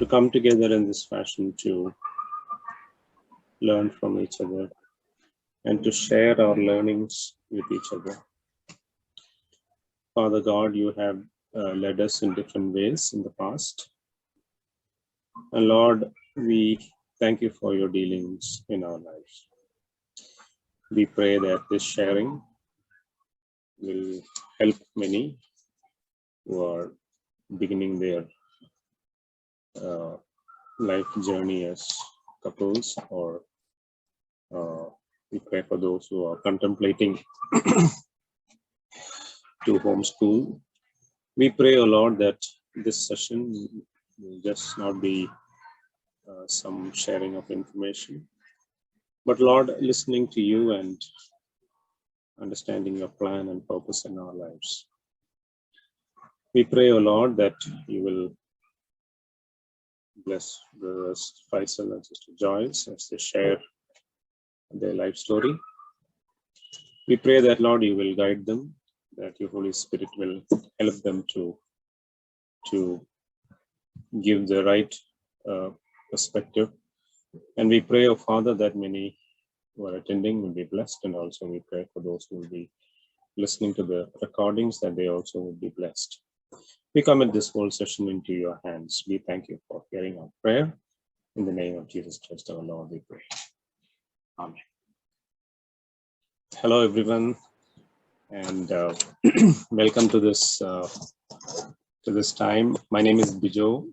come together in this fashion to learn from each other and to share our learnings with each other. Father God, you have led us in different ways in the past. And Lord, we thank you for your dealings in our lives. We pray that this sharing will help many who are beginning their life journey as couples, or we pray for those who are contemplating to homeschool. We pray, O Lord, that this session will just not be some sharing of information, but Lord, listening to you and understanding your plan and purpose in our lives. We pray, O Lord, that you will bless brothers Faisal and Sister Joyce as they share their life story. We pray that, Lord, you will guide them, that your Holy Spirit will help them to give the right perspective. And we pray, O Father, that many who are attending will be blessed, and also we pray for those who will be listening to the recordings, that they also will be blessed. We commit this whole session into your hands. We thank you for hearing our prayer. In the name of Jesus Christ, our Lord, we pray. Amen. Hello, everyone, and welcome to this time. My name is Bijo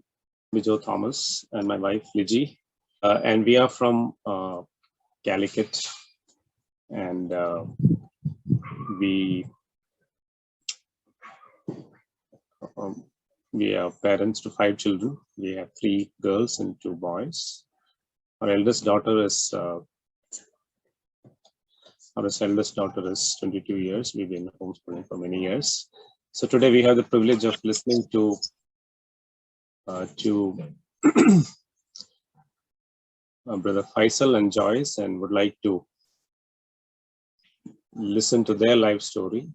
Thomas, and my wife Liji, and we are from Calicut, and we are parents to 5 children. We have 3 girls and 2 boys. Our eldest daughter is 22 years. We've been homeschooling for many years. So today we have the privilege of listening to Brother Faisal and Joyce, and would like to listen to their life story.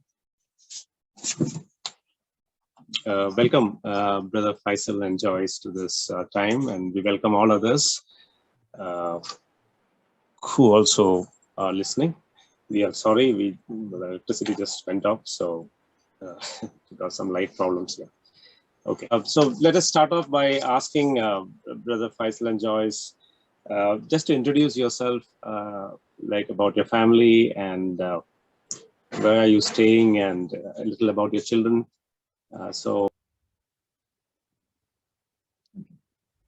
Welcome, Brother Faisal and Joyce, to this time, and we welcome all others who also are listening. We are sorry, the electricity just went off, so we got some light problems here. Okay, so let us start off by asking Brother Faisal and Joyce just to introduce yourself, like about your family and where are you staying, and a little about your children.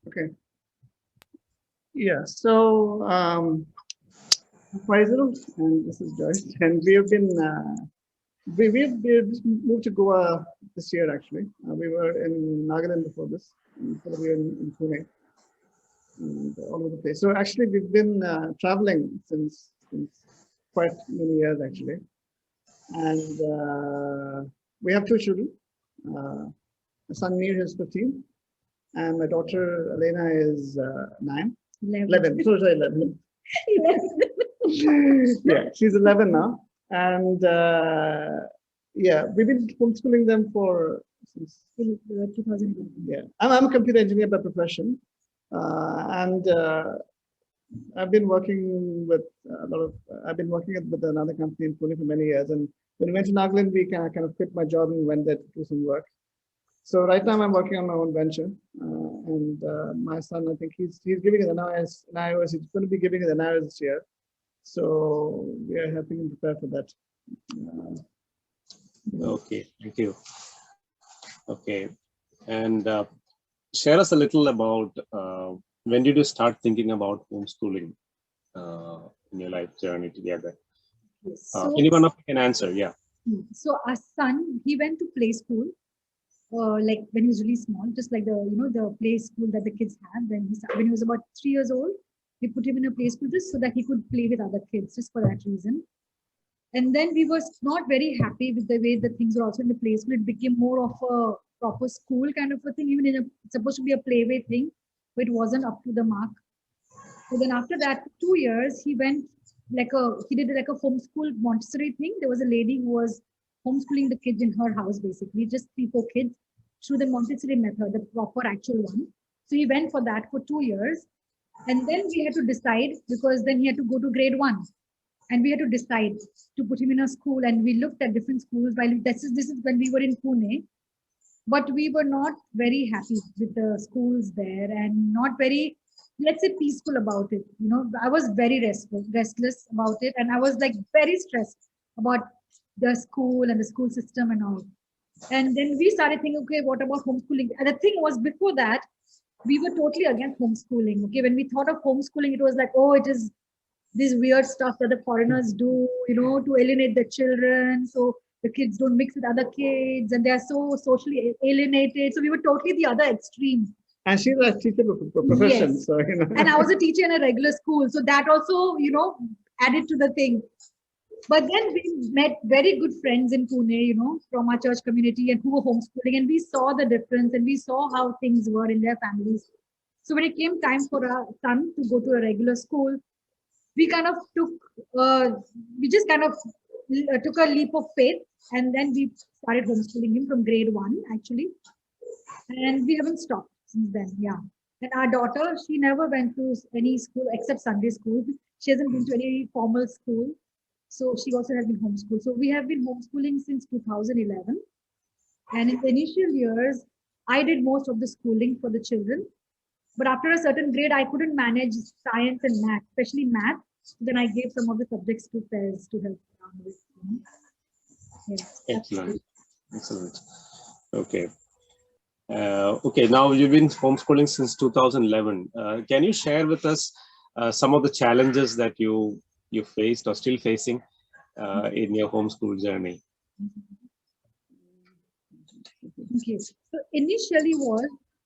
Okay. Yeah, so Faisal, and this is Joyce, and we have been we've moved to Goa this year. Actually, we were in Nagaland before this, and we were in Pune, and all over the place. So actually, we've been traveling since quite many years actually, and we have 2 children. My son Mir is 15, and my daughter Elena is 9. 11. Sorry, 11. Yeah, she's 11 now, and yeah, we've been homeschooling them since 2000. Yeah, I'm a computer engineer by profession, and I've been working with I've been working with another company in Pune for many years, and when we went to Nagaland, we kind of quit my job and went there to do some work. So right now I'm working on my own venture, and my son, I think he's giving an NIOS. He's going to be giving an NIOS this year, so we are helping him prepare for that. Okay, thank you. Okay, and share us a little about when did you start thinking about homeschooling in your life journey together? Yes. So, anyone of you can answer? Yeah. So our son, he went to play school. Like when he was really small, just like the play school that the kids have. When he was about 3 years old, we put him in a play school just so that he could play with other kids, just for that reason. And then we were not very happy with the way the things were also in the play school. It became more of a proper school kind of a thing, even it's supposed to be a playway thing, but it wasn't up to the mark. So then after that, 2 years, he did like a homeschool Montessori thing. There was a lady who was homeschooling the kids in her house, basically, just 3-4 kids through the Montessori method, the proper actual one. So he went for that for 2 years. And then we had to decide, because then he had to go to grade 1. And we had to decide to put him in a school. And we looked at different schools. While this is when we were in Pune. But we were not very happy with the schools there, and not very, let's say, peaceful about it. You know, I was very restless about it. And I was like very stressed about the school and the school system and all. And then we started thinking, okay, what about homeschooling? And the thing was, before that, we were totally against homeschooling. Okay, when we thought of homeschooling, it was like, oh, it is this weird stuff that the foreigners do, you know, to alienate the children. So the kids don't mix with other kids and they are so socially alienated. So we were totally the other extreme. And she's a teacher profession. Yes. So, you know. And I was a teacher in a regular school. So that also, you know, added to the thing. But then we met very good friends in Pune, you know, from our church community, and who were homeschooling, and we saw the difference and we saw how things were in their families. So when it came time for our son to go to a regular school, we kind of took, we just kind of took a leap of faith, and then we started homeschooling him from grade 1, actually. And we haven't stopped since then, yeah. And our daughter, she never went to any school except Sunday school. She hasn't been to any formal school. So she also has been homeschooled. So we have been homeschooling since 2011. And in the initial years, I did most of the schooling for the children. But after a certain grade, I couldn't manage science and math, especially math. So then I gave some of the subjects to Fez to help around with. Yes, Excellent. Excellent. Okay. Okay, now you've been homeschooling since 2011. Can you share with us some of the challenges that you faced or still facing in your homeschool journey? Okay. So initially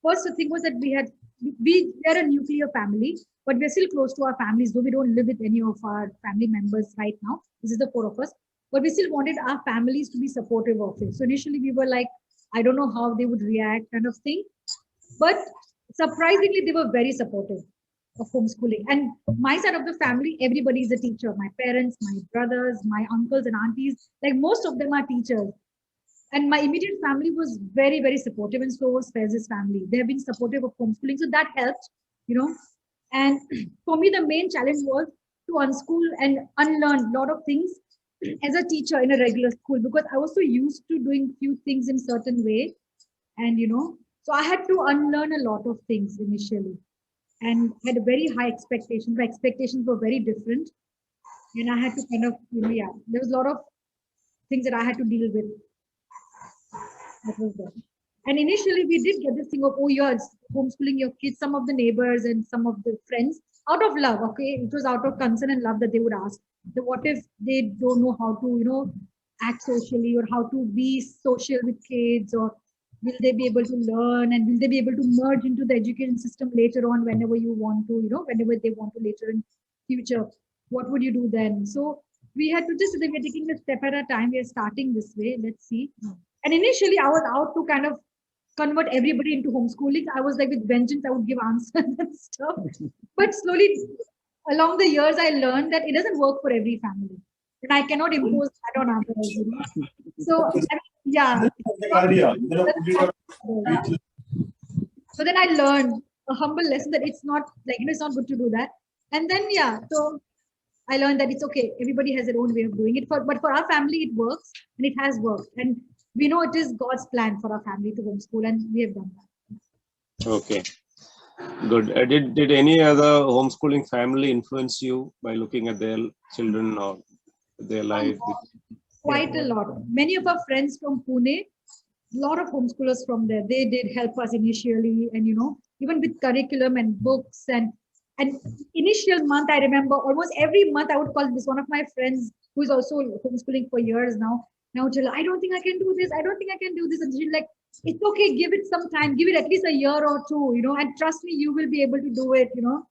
first the thing was that we are a nuclear family, but we're still close to our families, though we don't live with any of our family members right now. This is the 4 of us, but we still wanted our families to be supportive of it. So initially we were like, I don't know how they would react, kind of thing. But surprisingly, they were very supportive of homeschooling. And my side of the family, everybody is a teacher. My parents, my brothers, my uncles and aunties, like most of them are teachers. And my immediate family was very, very supportive, and so was Fez's family. They have been supportive of homeschooling, so that helped, you know. And for me, the main challenge was to unschool and unlearn a lot of things as a teacher in a regular school, because I was so used to doing few things in certain way, and you know, so I had to unlearn a lot of things initially, and had a very high expectations. My expectations were very different, and I had to kind of, you know, yeah, there was a lot of things that I had to deal with. That was there. And initially we did get this thing of, oh, you're homeschooling your kids, some of the neighbors and some of the friends, out of love. Okay, it was out of concern and love that they would ask, so what if they don't know how to, you know, act socially, or how to be social with kids, or will they be able to learn, and will they be able to merge into the education system later on, whenever you want to, you know, whenever they want to later in future, what would you do then? So we had to just, we're taking a step at a time. We are starting this way, let's see. And initially I was out to kind of convert everybody into homeschooling. I was like, with vengeance, I would give answers and stuff. But slowly along the years, I learned that it doesn't work for every family, and I cannot impose that on others, you know? So I mean, yeah. So then I learned a humble lesson that it's not like, you know, it's not good to do that. And then, yeah, so I learned that it's okay. Everybody has their own way of doing it. But for our family, it works, and it has worked. And we know it is God's plan for our family to homeschool, and we have done that. Okay, good. Did any other homeschooling family influence you by looking at their children or their life? Quite a lot. Many of our friends from Pune, a lot of homeschoolers from there, they did help us initially, and you know, even with curriculum and books and initial month, I remember almost every month I would call this one of my friends who is also homeschooling for years now. Now tell her, I don't think I can do this. I don't think I can do this. And she's like, it's okay. Give it some time. Give it at least a year or two, you know, and trust me, you will be able to do it, you know.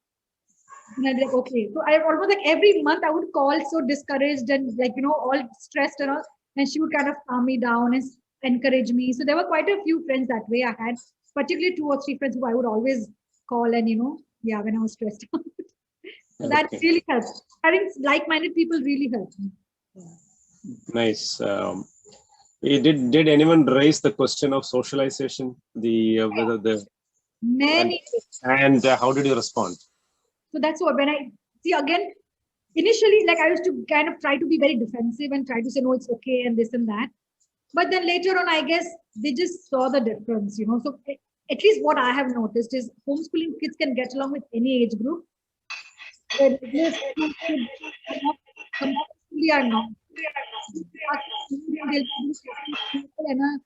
And I'd be like, okay. So I almost like every month I would call so discouraged and like, you know, all stressed and all. And she would kind of calm me down and encourage me. So there were quite a few friends that way. I had particularly 2 or 3 friends who I would always call, and, you know, yeah, when I was stressed out. So that really helps. Having like-minded people really helps me. Nice. Did anyone raise the question of socialization? Whether the Many. And how did you respond? So that's what, when I see again, initially, like I used to kind of try to be very defensive and try to say, no, it's okay, and this and that. But then later on, I guess they just saw the difference, you know. So at least what I have noticed is homeschooling kids can get along with any age group. The regular school kids are not, compulsorily are not. And a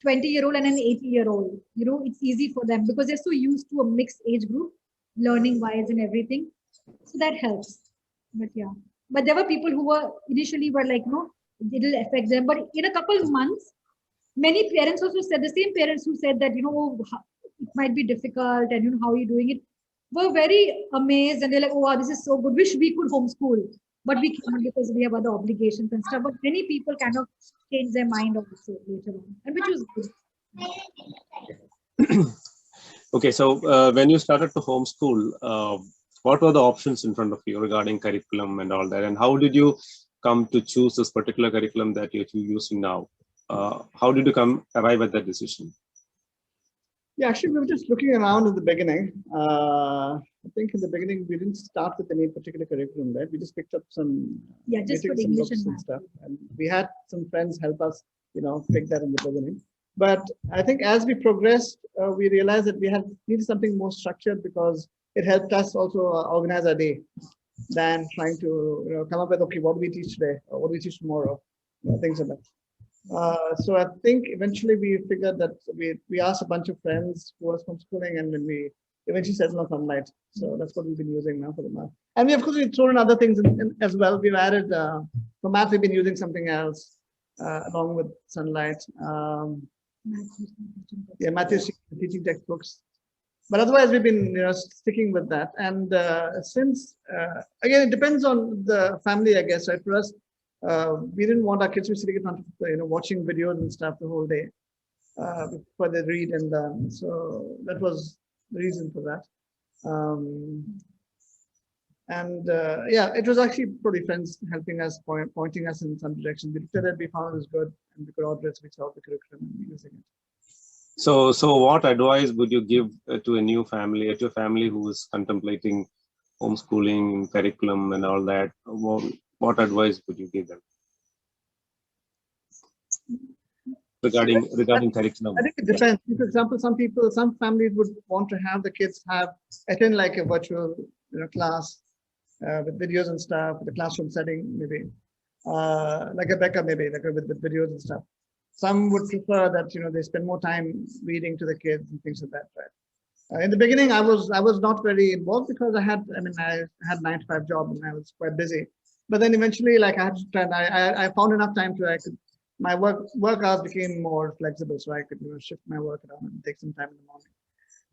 20-year-old and an 80-year-old, you know, it's easy for them because they're so used to a mixed age group, learning wise and everything. So that helps. But yeah, but there were people who were initially were like, no, it'll affect them. But in a couple of months, many parents also said, the same parents who said that, you know, oh, it might be difficult and you know how are you doing it, were very amazed and they're like, oh wow, this is so good. Wish we could homeschool, but we can't because we have other obligations and stuff. But many people kind of changed their mind also later on, and which was good. Okay, so when you started to homeschool, what were the options in front of you regarding curriculum and all that? And how did you come to choose this particular curriculum that you're using now? How did you arrive at that decision? Yeah, actually, we were just looking around in the beginning. I think in the beginning, we didn't start with any particular curriculum, right? We just picked up some, just for some English books and and math. stuff. And we had some friends help us, you know, pick that in the beginning. But I think as we progressed, we realized that we needed something more structured because it helped us also organize our day than trying to, you know, come up with, okay, what do we teach today? Or what do we teach tomorrow? You know, things like that. So I think eventually we figured that we asked a bunch of friends who was homeschooling, and then we eventually settled on Sunlight. So that's what we've been using now for the math. And we, of course, we've thrown in other things in as well. We've added, for math, we've been using something else along with Sunlight. Yeah, math is teaching textbooks. But otherwise, we've been, you know, sticking with that. And since, again, it depends on the family, I guess, right? For us, we didn't want our kids to be sitting in front of, you know, watching videos and stuff the whole day before they read and learn. So that was the reason for that. Yeah, it was actually probably friends helping us, pointing us in some direction. We looked at it, we found it was good, and we could order it, so we saw the curriculum and we using it. So what advice would you give to a new family, to a family who is contemplating homeschooling, curriculum, and all that? What advice would you give them regarding curriculum? I think it depends. For example, some families would want to have the kids attend like a virtual, you know, class with videos and stuff, the classroom setting maybe, like a Becca maybe, like with videos and stuff. Some would prefer that, you know, they spend more time reading to the kids and things like that, right? In the beginning, I was not very involved because I had a 9-to-5 job and I was quite busy. But then eventually, like I had to try, and I found enough time to my work hours became more flexible, so I could, you know, shift my work around and take some time in the morning.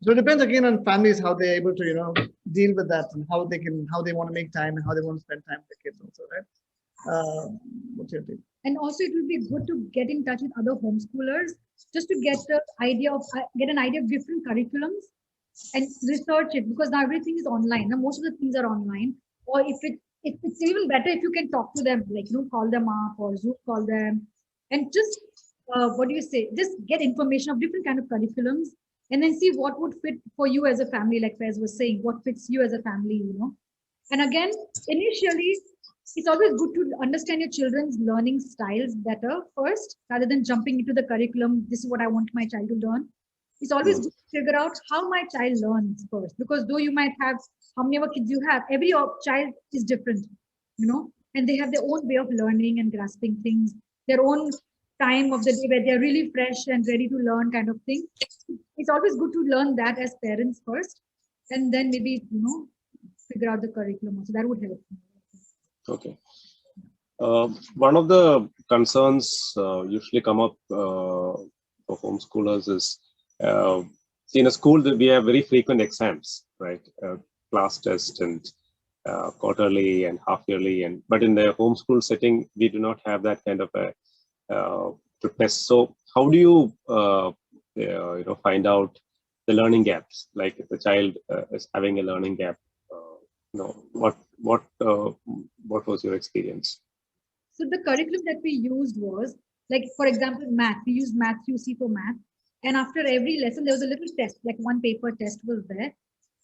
So it depends again on families how they're able to, you know, deal with that and how they want to make time and how they want to spend time with the kids also, right? What's your take? And also, it will be good to get in touch with other homeschoolers just to get an idea of different curriculums and research it, because now everything is online. Now most of the things are online. Or if it's even better if you can talk to them, like, you know, call them up or Zoom call them, and just just get information of different kind of curriculums, and then see what would fit for you as a family. Like Faiz was saying, what fits you as a family, you know. And again, initially, it's always good to understand your children's learning styles better first, rather than jumping into the curriculum. This is what I want my child to learn. It's always good to figure out how my child learns first, because though you might have how many other kids you have, every child is different, you know, and they have their own way of learning and grasping things, their own time of the day where they're really fresh and ready to learn kind of thing. It's always good to learn that as parents first, and then maybe, you know, figure out the curriculum. So that would help. Okay. One of the concerns usually come up for homeschoolers is in a school that we have very frequent exams, right? Class test and quarterly and half yearly, but in the homeschool setting, we do not have that kind of a test. So how do you you know, find out the learning gaps? Like if the child is having a learning gap, you know, what was your experience? So the curriculum that we used was, like, for example, math. We used Math UC for math. And after every lesson, there was a little test, like one paper test was there.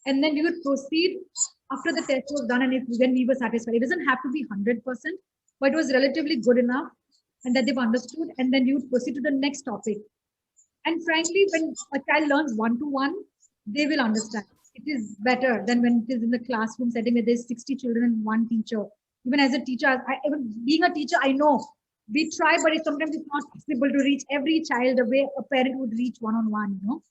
And then we would proceed after the test was done, and when we were satisfied. It doesn't have to be 100%, but it was relatively good enough and that they've understood. And then we would proceed to the next topic. And frankly, when a child learns one-to-one, they will understand. It is better than when it is in the classroom setting where there's 60 children and one teacher. Even as a teacher, even being a teacher, I know we try, but sometimes it's not possible to reach every child the way a parent would reach one-on-one, you know.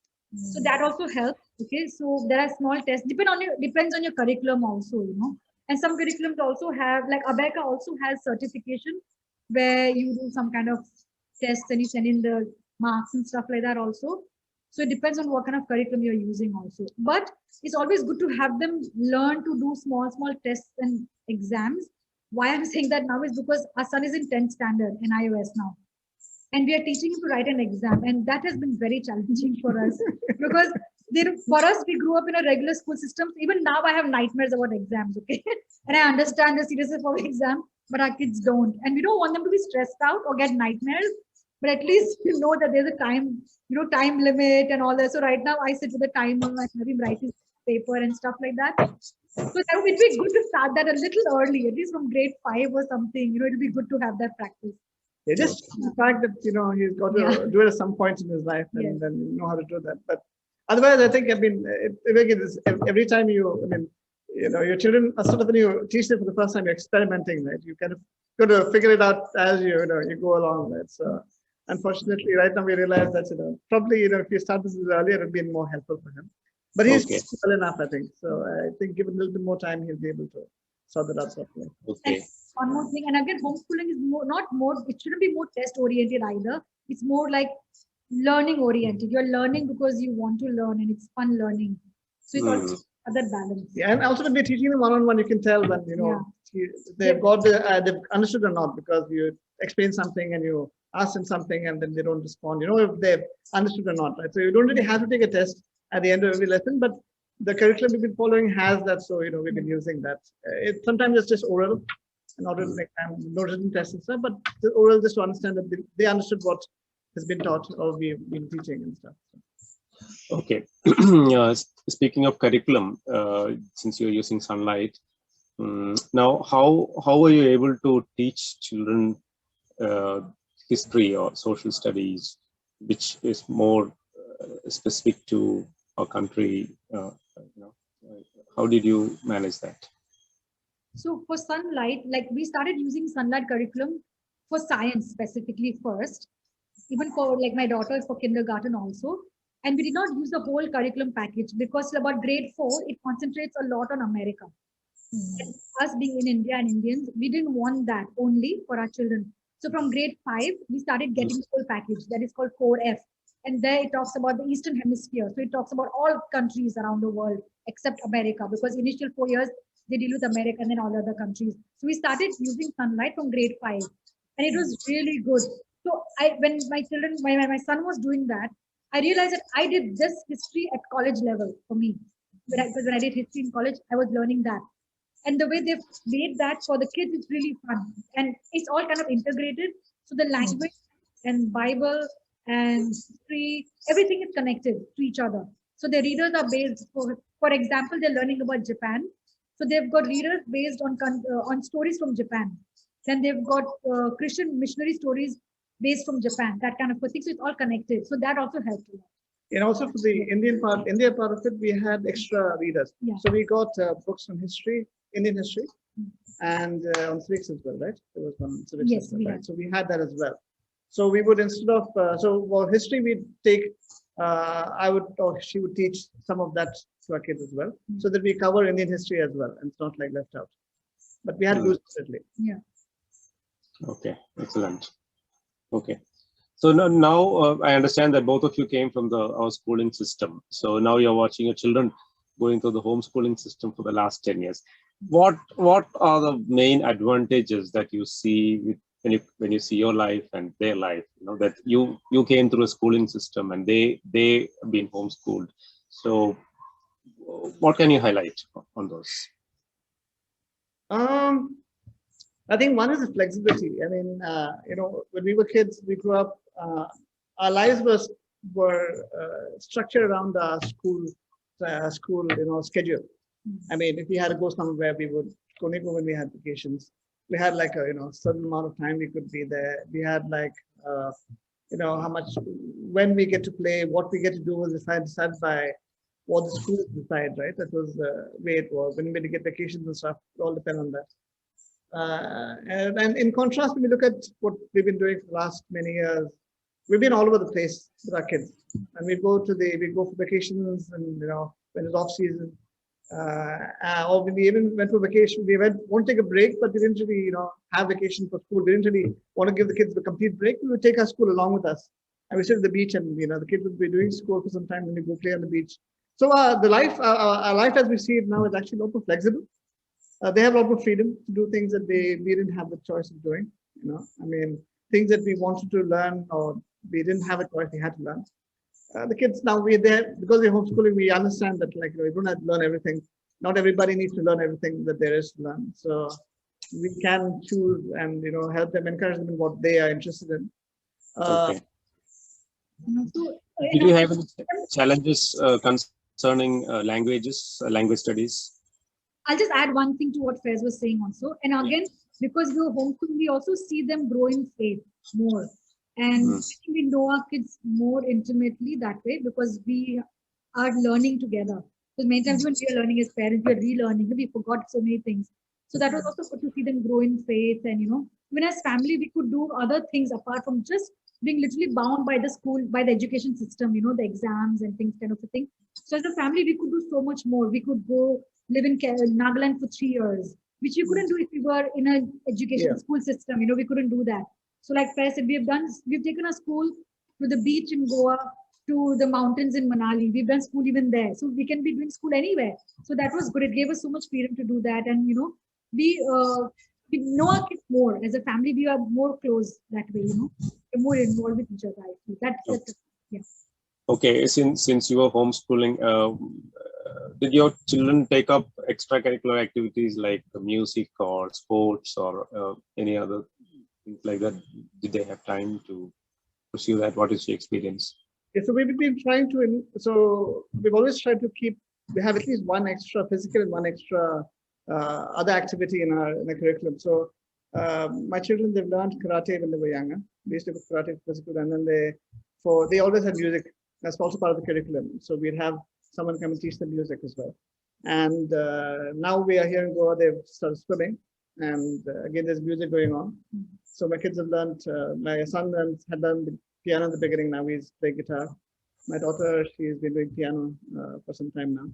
So that also helps. Okay, so there are small tests. Depends on your curriculum also, you know. And some curriculums also have, like Abeka also has certification where you do some kind of tests and you send in the marks and stuff like that also. So it depends on what kind of curriculum you're using also. But it's always good to have them learn to do small tests and exams. Why I'm saying that now is because our son is in 10th standard in iOS now. And we are teaching him to write an exam. And that has been very challenging for us because for us, we grew up in a regular school system. Even now I have nightmares about exams, okay? And I understand the seriousness of the exam, but our kids don't. And we don't want them to be stressed out or get nightmares. But at least you know that there's a time, you know, time limit and all that. So right now I sit with a timer, I have him write his paper and stuff like that. So that would be good to start that a little early, at least from grade 5 or something. You know, it'll be good to have that practice. Yeah, just the fact that, you know, he's got to do it at some point in his life and then you know how to do that. But otherwise, I think, I mean, every time you, I mean, you know, your children are sort of, when you teach them for the first time, you're experimenting, right? You kind of got to figure it out as you know, you go along, right? So unfortunately, right now we realize that, you know, probably, you know, if you start this earlier, it would be more helpful for him. But he's well enough, I think. So I think given a little bit more time, he'll be able to sort that out properly. Okay. One more thing, and again, homeschooling is it shouldn't be more test oriented either. It's more like learning oriented. You're learning because you want to learn and it's fun learning. So it's also other balance. Yeah, and also when we're teaching them one-on-one, you can tell when, you know, they've got they've understood or not, because you explain something and you ask them something and then they don't respond. You know if they've understood or not, right? So you don't really have to take a test at the end of every lesson, but the curriculum we've been following has that. So, you know, we've been using that. Sometimes it's just oral. In order to make time, no written tests and stuff, but the oral just to understand that they understood what has been taught or we've been teaching and stuff. Okay. Speaking of curriculum, since you're using Sunlight, now how are you able to teach children history or social studies, which is more specific to our country? You know, how did you manage that? So for Sunlight, like we started using Sunlight curriculum for science specifically first, even for like my daughter is for kindergarten also. And we did not use the whole curriculum package because about grade 4, it concentrates a lot on America. And us being in India and Indians, we didn't want that only for our children. So from grade 5, we started getting the full package that is called 4F. And there it talks about the Eastern Hemisphere. So it talks about all countries around the world except America, because initial 4 years, they deal with America and then all other countries. So we started using Sunlight from grade 5 and it was really good. So when my son was doing that, I realized that I did this history at college level for me. Because when I did history in college, I was learning that. And the way they've made that for the kids is really fun. And it's all kind of integrated. So the language and Bible and history, everything is connected to each other. So the readers are based, for example, they're learning about Japan. So they've got readers based on stories from Japan. Then they've got Christian missionary stories based from Japan, that kind of thing. So it's all connected. So that also helped a lot. And also for the India part of it, we had extra readers. Yeah. So we got books on history, Indian history, and on civics as well, right? There was one civics as well, right? So we had that as well. So we would, instead of, history, we'd take, she would teach some of that to our kids as well, so that we cover Indian history as well, and it's not like left out. But we had to do it separately. Yeah. Okay, excellent. Okay. So now I understand that both of you came from our schooling system. So now you're watching your children going through the homeschooling system for the last 10 years. What are the main advantages that you see when you see your life and their life? You know that you came through a schooling system and they have been homeschooled. So what can you highlight on those? I think one is the flexibility. I mean, when we were kids, we grew up. Our lives were were structured around our school, schedule. I mean, if we had to go somewhere, we would only go when we had vacations. We had like a certain amount of time we could be there. We had like how much, when we get to play, what we get to do was decided by what the schools decide, right? That was the way it was. When we get vacations and stuff, it all depend on that. And in contrast, when we look at what we've been doing for the last many years, we've been all over the place with our kids, and we go for vacations, and when it's off season, or we even went for vacation. We won't take a break, but we didn't really have vacation for school. We didn't really want to give the kids the complete break. We would take our school along with us, and we sit at the beach, and the kids would be doing school for some time, and we go play on the beach. So our life as we see it now is actually a lot more flexible. They have a lot more freedom to do things that we didn't have the choice of doing. I mean, things that we wanted to learn or we didn't have a choice, we had to learn. The kids now, we're there because we're homeschooling. We understand that we don't have to learn everything. Not everybody needs to learn everything that there is to learn. So we can choose and help them, encourage them in what they are interested in. Okay. So, Did you have any challenges concerning language studies? I'll just add one thing to what Faiz was saying also. And again, because we were homeschooling, we also see them grow in faith more. And we know our kids more intimately that way because we are learning together. Because many times when we are learning as parents, we are relearning. We forgot so many things. So that was also good to see them grow in faith. And, even as family, we could do other things apart from just being literally bound by the school, by the education system, the exams and things kind of a thing. So as a family, we could do so much more. We could go live in Nagaland for 3 years, which we couldn't do if we were in an education school system. We couldn't do that. So like I said, we've taken a school to the beach in Goa, to the mountains in Manali. We've done school even there. So we can be doing school anywhere. So that was good. It gave us so much freedom to do that. And, we know our kids more. As a family, we are more close that way, We're more involved with each other. I feel. That's yeah. Okay, since you were homeschooling, did your children take up extracurricular activities like music or sports or any other things like that? Did they have time to pursue that? What is your experience? Yeah, so we've been trying to. So we've always tried to we have at least one extra physical and one extra other activity in our curriculum. So my children, they've learned karate when they were younger. They used to have karate physical, and then they always had music. That's also part of the curriculum. So we'd have someone come and teach them music as well. And now we are here in Goa. They've started swimming, and again, there's music going on. So my kids have learned. My son had learned the piano in the beginning. Now he's playing guitar. My daughter, she's been doing piano for some time now.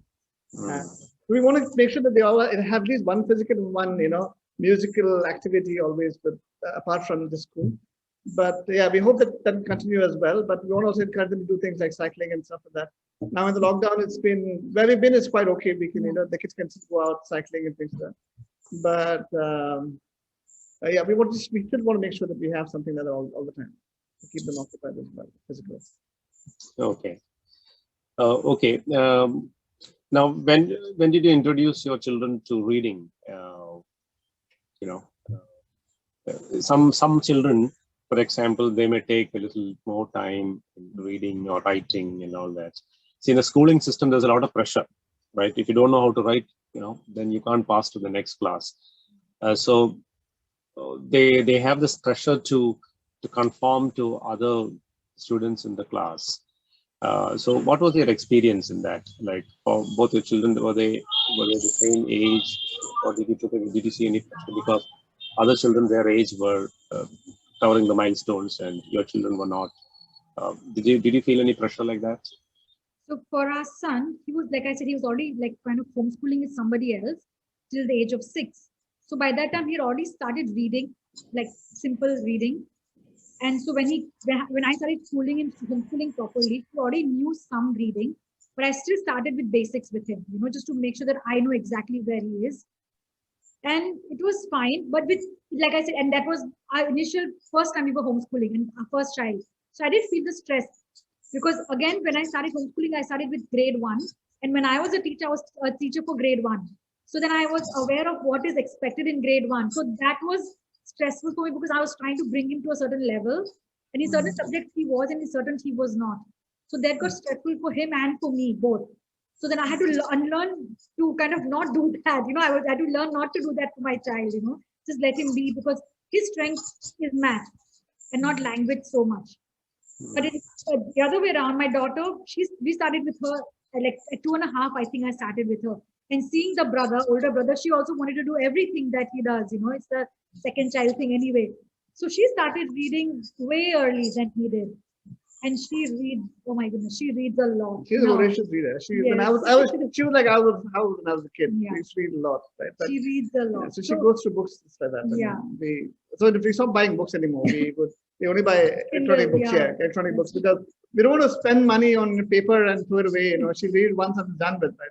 We want to make sure that they all have at least one physical and one, musical activity always, but apart from the school. But yeah, we hope that will continue as well. But we want to also encourage them to do things like cycling and stuff like that. Now in the lockdown, it's been where we've been is quite okay. We can, the kids can go out cycling and things like that. But yeah, we still want to make sure that we have something like that all the time to keep them occupied as well physically. Okay. Okay. Now, when did you introduce your children to reading? Some children, for example, they may take a little more time in reading or writing and all that. See, in the schooling system, there's a lot of pressure, right? If you don't know how to write, then you can't pass to the next class. So they have this pressure to conform to other students in the class. So what was your experience in that? Like for both your children, were they the same age, or did you see any pressure because other children their age were covering the milestones and your children were not? Did you feel any pressure like that? So for our son, he was, like I said, he was already like kind of homeschooling with somebody else till the age of 6. So by that time, he had already started reading, like simple reading. And so when I started homeschooling properly, he already knew some reading, but I still started with basics with him, just to make sure that I know exactly where he is. And it was fine, but like I said, and that was our first time we were homeschooling and our first child. So I did feel the stress because again, when I started homeschooling, I started with grade 1. And when I was a teacher, I was a teacher for grade 1. So then I was aware of what is expected in grade 1. So that was stressful for me because I was trying to bring him to a certain level, and in certain subjects he was, and in certain he was not. So that got stressful for him and for me both. So then I had to unlearn to kind of not do that. I had to learn not to do that for my child. Just let him be, because his strength is math and not language so much. But the other way around, my daughter, we started with her like at 2.5. I think I started with her, and seeing the older brother, she also wanted to do everything that he does. It's the second child thing anyway. So she started reading way early than he did. And she reads, oh my goodness, she reads a lot. She's a voracious reader. When she was like I was when I was a kid. Yeah. We used to read a lot, right? She reads a lot. So she goes through books like that. Yeah. So if we stop buying books anymore, we only buy electronic books. Yeah, electronic books, because we don't want to spend money on paper and throw it away. She reads once and it's done with, right?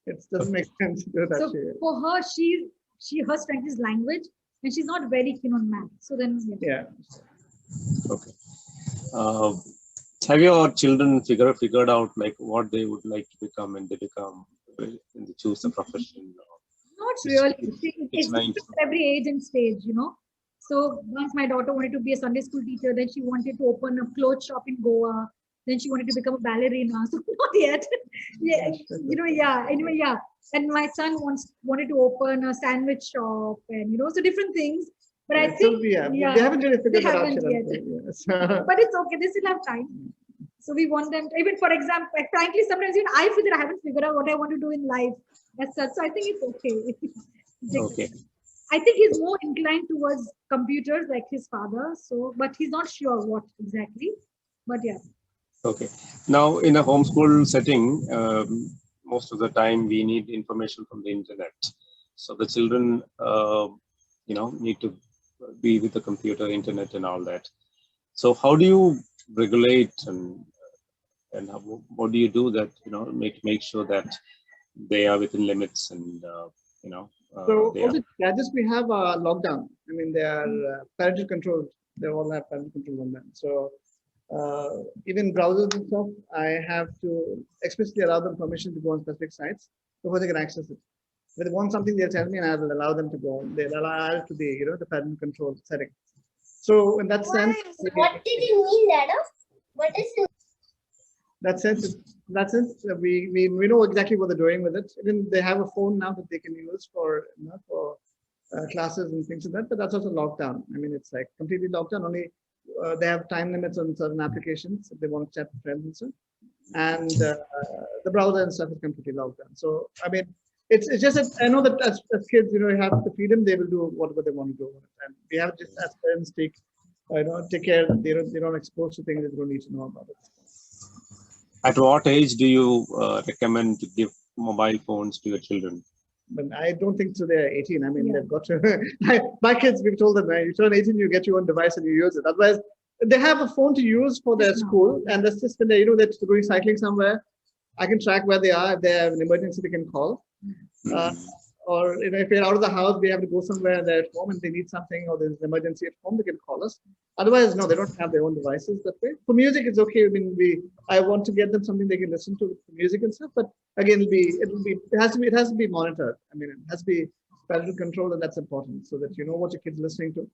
It doesn't make sense to do that. So for her, her strength is language, and she's not very keen on math. So then, yeah. Okay. Have your children figured out like what they would like to become when they choose a profession? Not really. It's every age and stage, So once my daughter wanted to be a Sunday school teacher, then she wanted to open a clothes shop in Goa. Then she wanted to become a ballerina. So not yet. Anyway, yeah. And my son wanted to open a sandwich shop, and so different things. But I think they haven't really figured that out yet. Yes. But it's okay. They still have time. So we want them to, even for example, frankly, sometimes even I feel that I haven't figured out what I want to do in life as such. So I think it's okay. Okay. I think he's more inclined towards computers like his father. So, but he's not sure what exactly. But yeah. Okay. Now, in a homeschool setting, most of the time we need information from the internet. So the children, need to be with the computer, internet, and all that. So how do you regulate and what do you do that make sure that they are within limits and So all the gadgets we have are locked down. I mean, they are parental controlled. They all have parental control on them. So even browsers and stuff, I have to explicitly allow them permission to go on specific sites before they can access it. If they want something, they'll tell me, and I will allow them to go. They'll allow it to be, the parental control setting. So in that sense, what did you mean, Dada? What is it? That sense, we know exactly what they're doing with it. Even they have a phone now that they can use for classes and things like that. But that's also locked down. I mean, it's like completely locked down. Only they have time limits on certain applications if they want to chat with friends and stuff. And the browser and stuff is completely locked down. So I mean, it's just that I know that as kids, you have the freedom, they will do whatever they want to do. And we have just as parents take care that they don't expose to things that they don't need to know about it. At what age do you recommend to give mobile phones to your children? But I don't think so. They're 18. I mean, they've got to. My kids, we've told them, you turn 18, you get your own device and you use it. Otherwise, they have a phone to use for their school, and that's just when they're going cycling somewhere. I can track where they are. If they have an emergency, they can call. Or if we're out of the house, we have to go somewhere and they're at home and they need something, or there's an emergency at home, they can call us. Otherwise, no, they don't have their own devices that way. For music, it's okay. I mean, I want to get them something they can listen to with music and stuff. But again, it has to be monitored. I mean, it has to be parental control, and that's important, so that you know what your kid's listening to,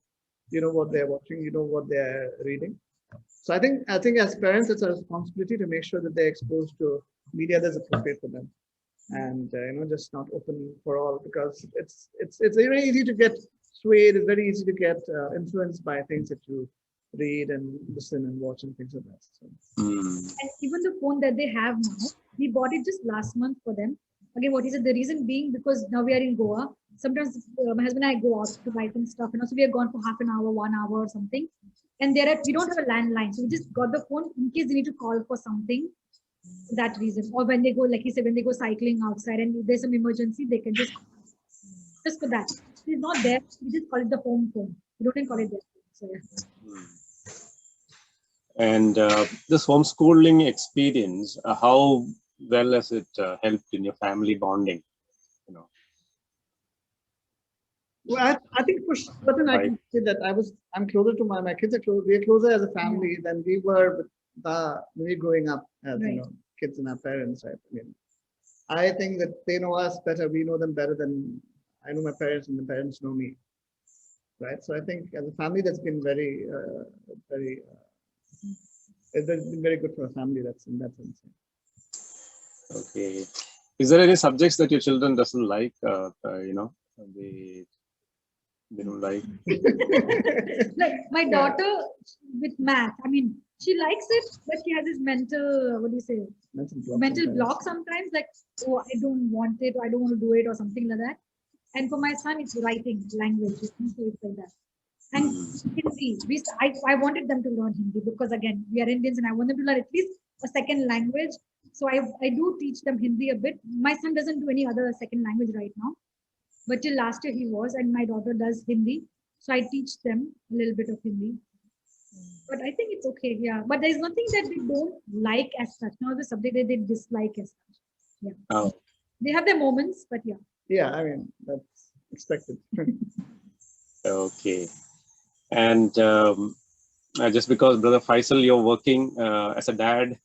you know what they're watching, you know what they're reading. So I think as parents, it's a responsibility to make sure that they're exposed to media that's appropriate for them. And just not open for all, because it's very easy to get swayed. It's very easy to get influenced by things that you read and listen and watch and things like that. So. And even the phone that they have now, we bought it just last month for them. Again, what he said, the reason being because now we are in Goa. Sometimes my husband and I go out to buy some stuff, so we are gone for half an hour, 1 hour or something. And we don't have a landline, so we just got the phone in case they need to call for something. That reason, or when they go, like he said, when they go cycling outside and if there's some emergency, they can just for that. It's not there. We just call it the home phone. We don't even call it there. So yeah. And this homeschooling experience, how well has it helped in your family bonding? Well, I think for certain, I can say that I'm closer to my kids are close. We are closer as a family than we were with when we were growing up as kids and our parents. Right? I mean, I think that they know us better. We know them better than I know my parents, and the parents know me. Right. So I think as a family, that's been very, very it's been very good for a family. That's in that sense. Okay. Is there any subjects that your children doesn't like? They don't like. Like my Yeah. daughter with math, I mean, she likes it, but she has this mental, what do you say, mental block sometimes, like, oh, I don't want it, or I don't want to do it, or something like that. And for my son, it's writing, language, so it's like that. And Hindi, I wanted them to learn Hindi because again, we are Indians and I want them to learn at least a second language. So I do teach them Hindi a bit. My son doesn't do any other second language right now, but till last year he was, and my daughter does Hindi. So I teach them a little bit of Hindi. But I think it's okay, yeah. But there's nothing that they don't like as such, not the subject that they dislike as such. Yeah. Oh. They have their moments, but yeah. Yeah, I mean, that's expected. Okay. And just because, Brother Faisal, you're working as a dad,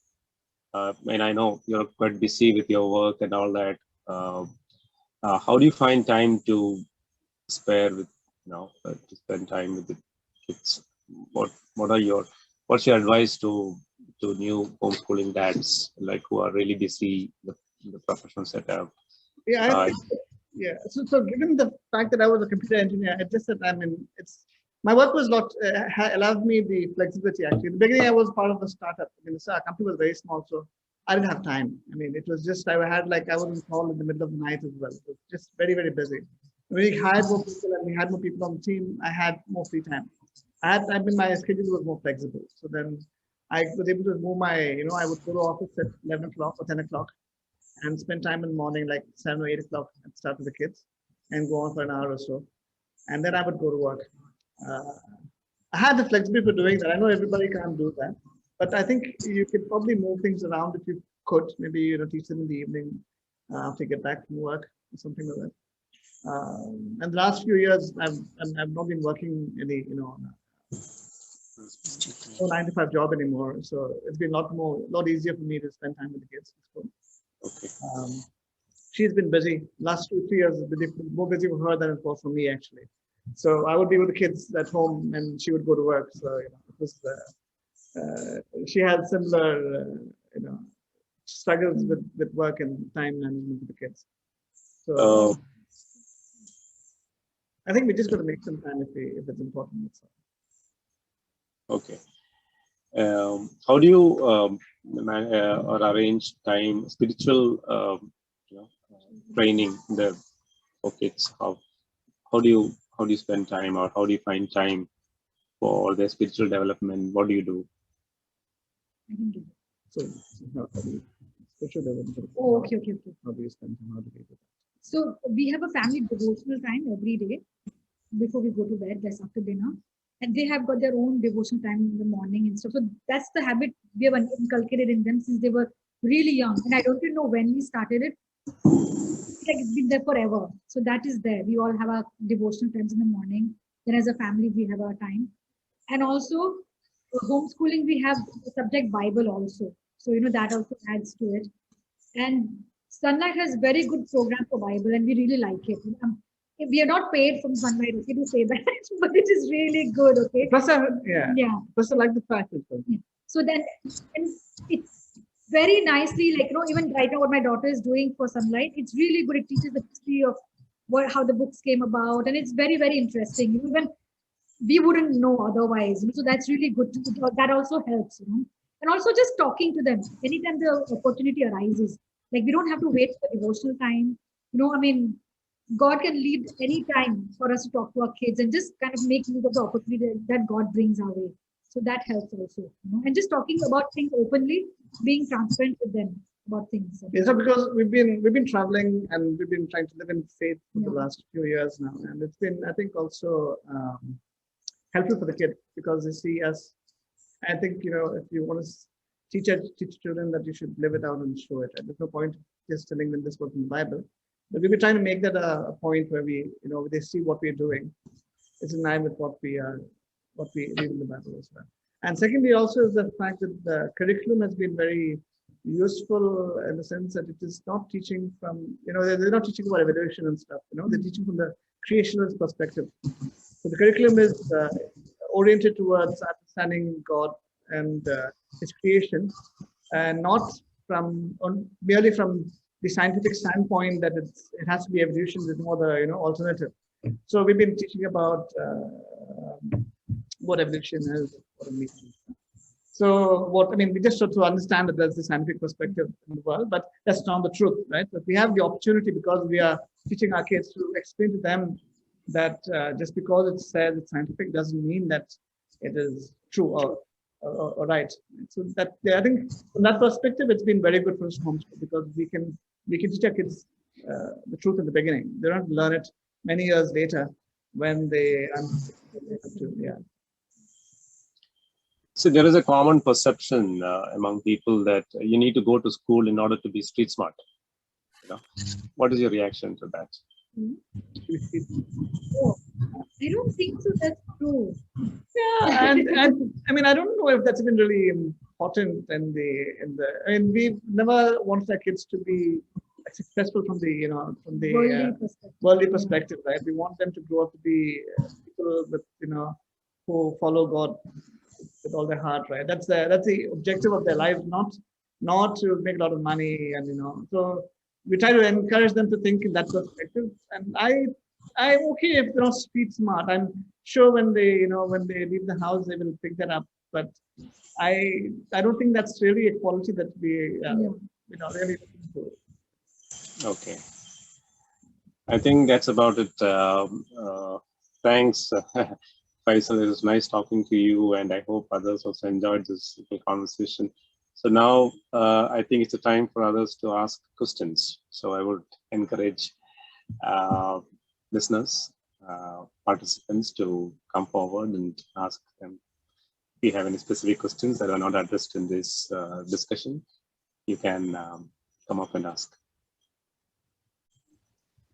and I know you're quite busy with your work and all that. How do you find time to spare with, to spend time with the kids? What's your advice to new homeschooling dads, like who are really busy in the professional setup? Yeah, yeah. So given the fact that I was a computer engineer, I just said, I mean, my work was not allowed me the flexibility. Actually, in the beginning, I was part of the startup. I mean, our company was very small, so I didn't have time. I mean, it was just I was called in the middle of the night as well. It was just very, very busy. When we hired more people and we had more people on the team, I had more free time. I mean, my schedule was more flexible. So then I was able to move I would go to office at 11 o'clock or 10 o'clock and spend time in the morning, like 7 or 8 o'clock, and start with the kids and go on for an hour or so. And then I would go to work. I had the flexibility for doing that. I know everybody can't do that, but I think you could probably move things around if you could. Maybe teach them in the evening after you get back from work or something like that. And the last few years, I've not been working any no 9-to-5 job anymore. So it's been a lot easier for me to spend time with the kids. Okay. She's been busy. Last 2-3 years, it's been more busy for her than it was for me, actually. So I would be with the kids at home, and she would go to work. So it was. She had similar, struggles with work and time management with the kids. So I think we just got to make some time if it's important. Okay. How do you or arrange time, spiritual training for kids? How do you spend time, or how do you find time for their spiritual development? What do you do? I can do it. So spiritual development. Oh, okay. How do you spend time? How do you do that? So we have a family devotional time every day before we go to bed. That's after dinner, and they have got their own devotional time in the morning and stuff. So that's the habit we have inculcated in them since they were really young. And I don't even know when we started it. It's been there forever. So that is there. We all have our devotional times in the morning. Then as a family, we have our time. And also homeschooling, we have the subject Bible also. So, that also adds to it. And Sunlight has very good program for Bible, and we really like it. We are not paid from Sunlight, okay, to say that, but it is really good, okay? Plus, I like the fact. Yeah. So then, and it's very nicely, even right now what my daughter is doing for Sunlight, it's really good. It teaches the history of how the books came about, and it's very, very interesting. Even we wouldn't know otherwise. So that's really good. That also helps, And also just talking to them anytime the opportunity arises. Like we don't have to wait for devotional time. God can lead any time for us to talk to our kids and just kind of make use of the opportunity that God brings our way. So that helps also, and just talking about things openly, being transparent with them about things. Yeah, so because we've been traveling and we've been trying to live in faith for the last few years now, and it's been, I think, also helpful for the kid because they see us. I think if you want to teach children that you should live it out and show it. There's no point just telling them this was in the Bible. But we'll be trying to make that a point where we, they see what we're doing. It's in line with what we read in the Bible as well. And secondly, also is the fact that the curriculum has been very useful in the sense that it is not teaching from, they're not teaching about evolution and stuff. They're teaching from the creationist perspective. So the curriculum is oriented towards understanding God and its creation, and not merely from the scientific standpoint that it has to be evolution with more the alternative. So we've been teaching about what evolution is, what it means. So we just have to understand that there's the scientific perspective in the world, but that's not the truth, right? But we have the opportunity, because we are teaching our kids, to explain to them that just because it says it's scientific doesn't mean that it is true or right. So that, I think from that perspective, it's been very good for us homeschool, because we can teach our kids the truth in the beginning. They don't learn it many years later when they have to. Yeah. So there is a common perception among people that you need to go to school in order to be street smart. What is your reaction to that? Oh, I don't think so. That's true. Yeah, and I don't know if that's even really important we've never wanted our kids to be successful from the worldly perspective, right? We want them to grow up to be people with who follow God with all their heart, right? That's the objective of their life, not to make a lot of money, and so we try to encourage them to think in that perspective. And I'm okay if they're not street smart. I'm sure when they leave the house, they will pick that up. But I don't think that's really a quality that we really looking for. Okay, I think that's about it. Thanks, Faisal. It was nice talking to you, and I hope others also enjoyed this little conversation. So now I think it's a time for others to ask questions. So I would encourage listeners, participants to come forward and ask them. If you have any specific questions that are not addressed in this discussion, you can come up and ask.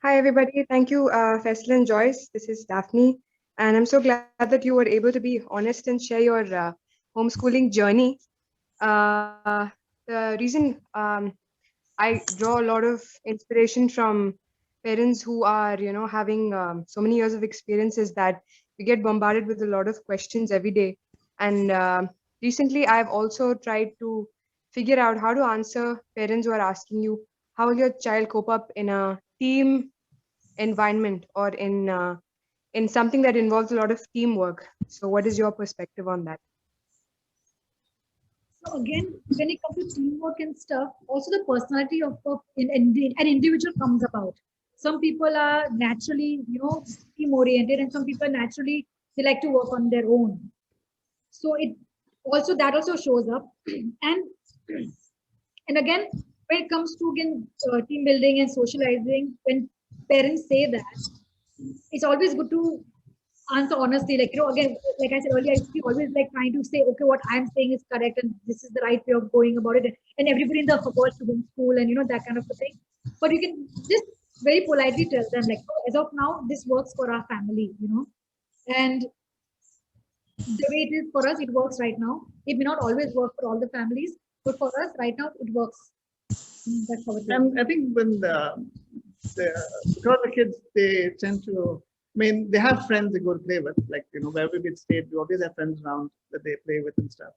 Hi, everybody. Thank you, Faisal and Joyce. This is Daphne. And I'm so glad that you were able to be honest and share your homeschooling journey. The reason I draw a lot of inspiration from parents who are, having so many years of experience is that we get bombarded with a lot of questions every day. And recently, I've also tried to figure out how to answer parents who are asking you, how will your child cope up in a team environment or in something that involves a lot of teamwork? So what is your perspective on that? So again, when it comes to teamwork and stuff, also the personality of an individual comes about. Some people are naturally, team oriented, and some people naturally they like to work on their own. So that also shows up. And again, when it comes to team building and socializing, when parents say that, it's always good to answer honestly. Again, like I said earlier, I see always trying to say, okay, what I'm saying is correct and this is the right way of going about it. And everybody in the world to homeschool and that kind of a thing. But you can just very politely tell them as of now, this works for our family, and the way it is for us, it works right now. It may not always work for all the families, but for us right now, it works. That's how it is. And I think when because the kids, they tend to, they have friends they go to play with, wherever we stayed, we always have friends around that they play with and stuff.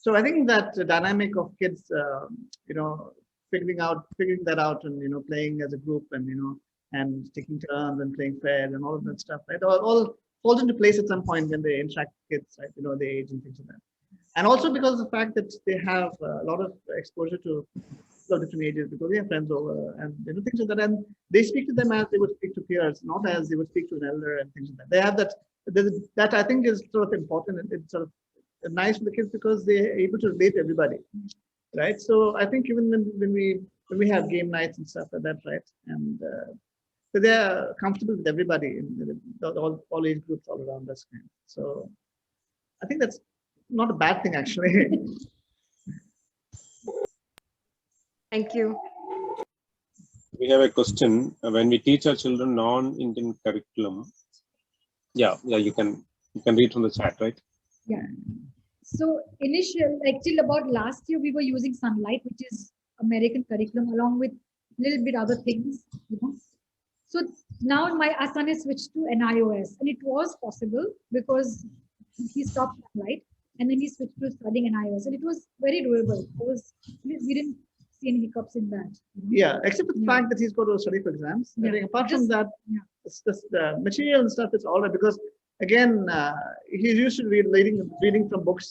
So I think that the dynamic of kids, figuring that out and, playing as a group and taking turns and playing fair and all of that stuff, right? All falls into place at some point when they interact with kids, right? The age and things like that. And also because of the fact that they have a lot of exposure to different ages, because they have friends over and things like that, and they speak to them as they would speak to peers, not as they would speak to an elder and things like that. They have that I think is sort of important, and it's sort of nice for the kids because they're able to relate to everybody, right? So I think even when we have game nights and stuff like that, right, and so they're comfortable with everybody, all age groups all around us. So I think that's not a bad thing, actually. Thank you. We have a question. When we teach our children non-Indian curriculum, yeah, you can read from the chat, right? Yeah. So till about last year, we were using Sunlight, which is American curriculum, along with a little bit other things, So now our son is switched to NIOS, and it was possible because he stopped Sunlight. and then he switched to studying NIOS, and it was very doable. We didn't see any hiccups in that. Yeah, except for the Yeah. fact that he's got to study for exams. I Yeah, think apart from just- that, yeah. it's just the material and stuff is all right because again, he's used to reading from books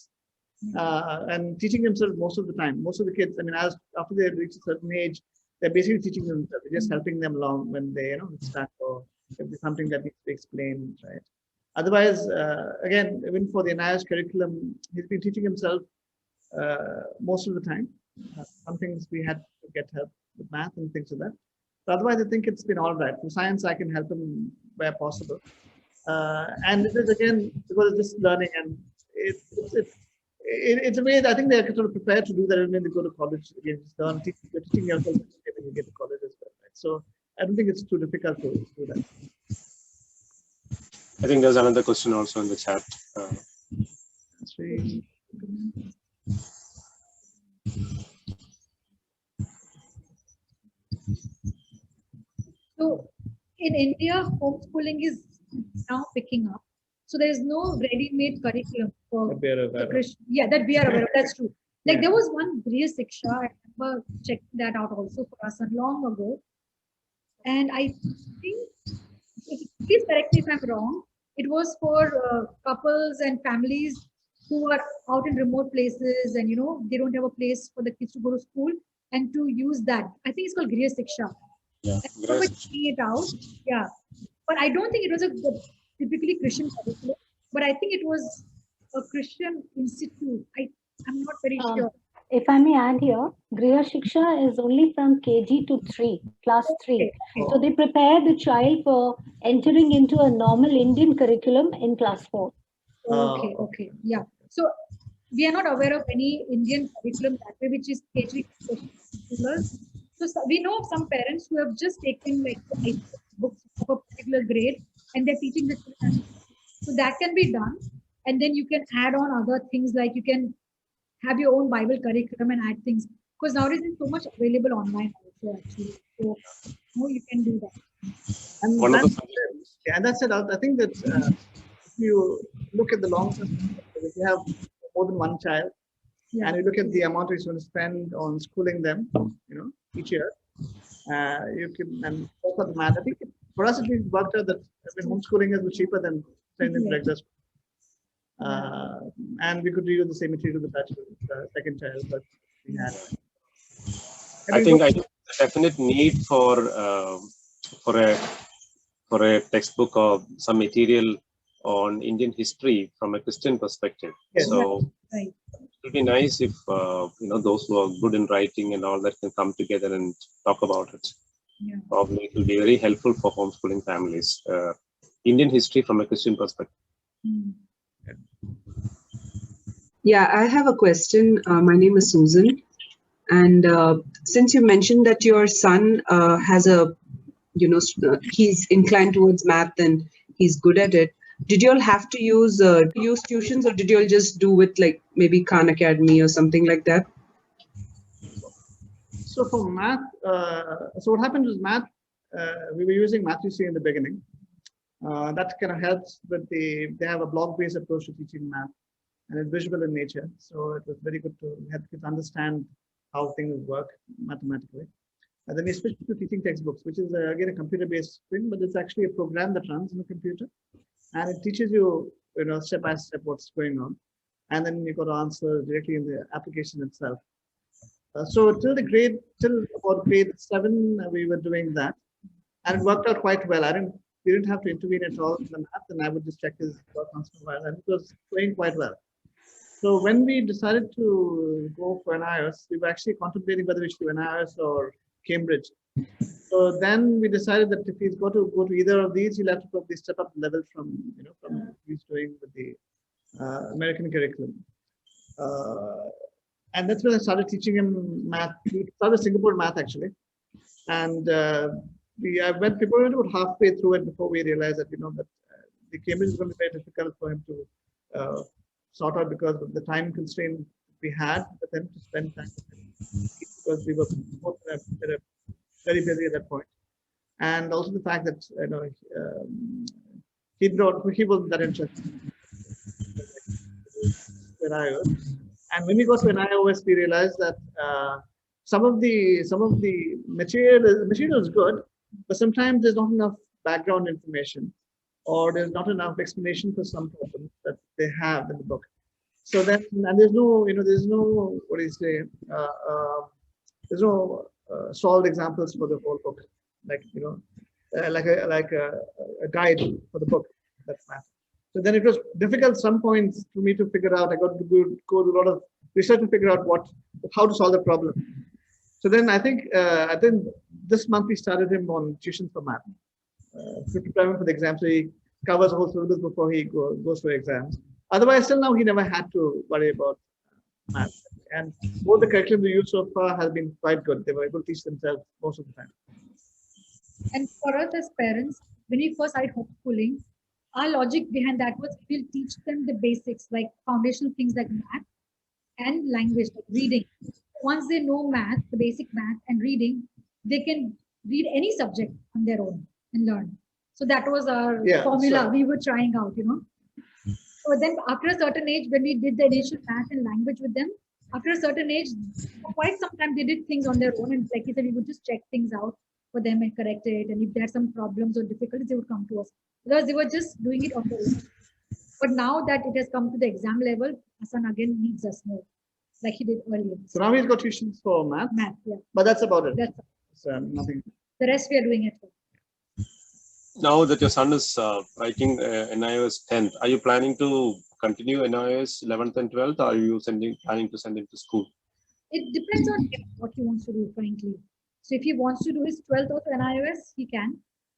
and teaching himself most of the time. Most of the kids, I mean, after they reach a certain age, they're basically teaching themselves. They're just helping them along when they, start or if there's something that needs to be explained, right? Otherwise, again, even for the NIOS curriculum, he's been teaching himself most of the time. Some things we had to get help with math and things like that. But otherwise, I think it's been all right. For science, I can help him where possible. And it is again because it's just learning, and it's a way that I think they're sort of prepared to do that when they go to college. Again, just learn, you're teaching yourself when you get to college as well. Right? So I don't think it's too difficult to do that. I think there's another question also in the chat. That's very, So in India, homeschooling is now picking up. So there is no ready-made curriculum for the Christian. Yeah, that we are aware of. That's true. Like Yeah. there was one Griya Siksha. I remember checking that out also for us long ago. And I think, please correct me if I'm wrong, it was for couples and families who are out in remote places and they don't have a place for the kids to go to school and to use that. I think it's called Griya Siksha. Yeah, I remember checking it out. Yeah. But I don't think it was a typically Christian curriculum, but I think it was a Christian institute. I'm not very sure. If I may add here, Griha Shiksha is only from KG to 3, class 3. Okay. So they prepare the child for entering into a normal Indian curriculum in class 4. Okay. Yeah. So we are not aware of any Indian curriculum that way, which is catering to schoolers. So we know of some parents who have just taken like books of a particular grade and they're teaching the children. So that can be done. And then you can add on other things like you can have your own Bible curriculum and add things. Because nowadays there's so much available online also actually. So you can do that. and One of the that's it. I think that if you look at the long term, if you have more than one child, Yeah. and you look at the amount you're going to spend on schooling them, each year, you can, and also the math. I think for us, it worked out that homeschooling is cheaper than sending them to regular school. And we could reuse the same material with the second child, but we had. I think there's a definite need for a textbook or some material on Indian history from a Christian perspective. Yes. So Right. it would be nice if those who are good in writing and all that can come together and talk about it. Yeah. Probably it will be very helpful for homeschooling families. Indian history from a Christian perspective. Mm. Yeah, I have a question. My name is Susan. And since you mentioned that your son has he's inclined towards math and he's good at it, did you all have to use tuitions, or did you all just do with like maybe Khan Academy or something like that? So for math, so what happened was math, we were using Math-U-See in the beginning. That kind of helps with they have a block-based approach to teaching math, and it's visual in nature. So it was very good to help kids understand how things work mathematically. And then we switched to teaching textbooks, which is again a computer-based thing, but it's actually a program that runs in the computer, and it teaches you, step by step what's going on, and then you got to answer directly in the application itself. So till about grade 7, we were doing that, and it worked out quite well. We didn't have to intervene at all in the math, and I would just check his work once in a while, and it was going quite well. So when we decided to go for NIOS, we were actually contemplating whether we should do NIOS or Cambridge. So then we decided that if he's got to go to either of these, he'll have to probably step up the level from what he's doing with the American curriculum. And that's when I started teaching him math. We started Singapore math actually, and people went about halfway through it before we realized that that the Cambridge is going to be very difficult for him to sort out because of the time constraint we had with him to spend time with him, because we were both very busy at that point, and also the fact that he wasn't that interested. NIOS. And when we got to NIOS, we realized that some of the material is good, but sometimes there's not enough background information, or there's not enough explanation for some problems that they have in the book. So then, and there's no, there's no, what do you say, there's no solved examples for the whole book, like like a guide for the book. That's math. So then it was difficult some points for me to figure out. I got to go to a lot of research to figure out how to solve the problem. So then I think this month we started him on tuition for math, to prepare him for the exam. So he covers the whole syllabus before he goes for exams. Otherwise, till now he never had to worry about math. And both the curriculum we used so far has been quite good. They were able to teach themselves most of the time. And for us as parents, when we first started homeschooling, our logic behind that was we'll teach them the basics, like foundational things like math and language, like reading. Once they know math, the basic math and reading, they can read any subject on their own and learn. So that was our formula we were trying out, So then after a certain age, when we did the initial math and language with them, after a certain age, for quite some time, they did things on their own. And like you said, we would just check things out for them and correct it. And if there are some problems or difficulties, they would come to us. Because they were just doing it on their own. But now that it has come to the exam level, Hassan again needs us more, like he did earlier. So now he's got tuitions for math. Math, yeah. But that's about it. That's nothing. The rest we are doing at home. Now that your son is writing NIOS 10th, are you planning to continue NIOS 11th and 12th, or are you planning to send him to school? It depends on him, what he wants to do, frankly. So if he wants to do his 12th or NIOS, he can.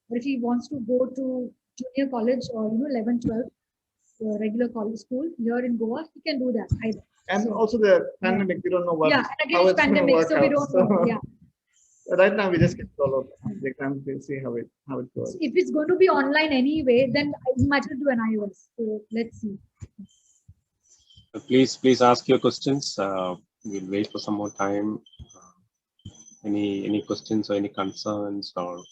But if he wants to go to junior college or 11th, 12th, regular college school here in Goa, he can do that either. And also the pandemic, we don't know what. Yeah, and again, it's pandemic, so we don't know. Yeah. Right now, we just get follow the exam. We'll see how it goes. So if it's going to be online anyway, then we might as well do an iOS. So let's see. Please ask your questions. We'll wait for some more time. Any questions or any concerns or?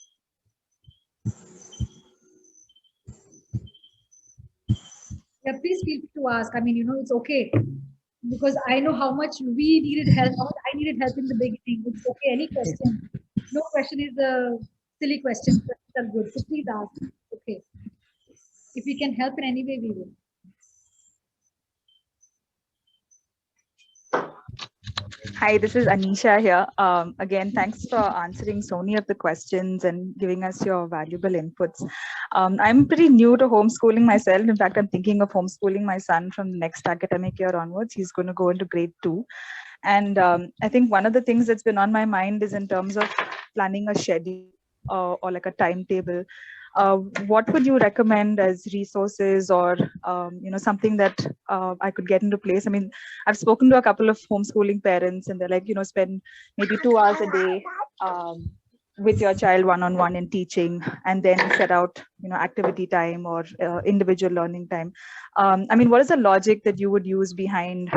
Yeah, please feel free to ask. I mean, it's okay. Because I know how much we needed help. I needed help in the beginning. It's okay. Any question. No question is a silly question. Questions are good. So please ask. Okay. If we can help in any way, we will. Hi, this is Anisha here. Again, thanks for answering so many of the questions and giving us your valuable inputs. I'm pretty new to homeschooling myself. In fact, I'm thinking of homeschooling my son from next academic year onwards. He's going to go into grade 2. And I think one of the things that's been on my mind is in terms of planning a schedule or like a timetable. What would you recommend as resources or something that I could get into place? I mean, I've spoken to a couple of homeschooling parents and they're like, spend maybe 2 hours a day with your child one-on-one in teaching, and then set out activity time or individual learning time. I mean, what is the logic that you would use behind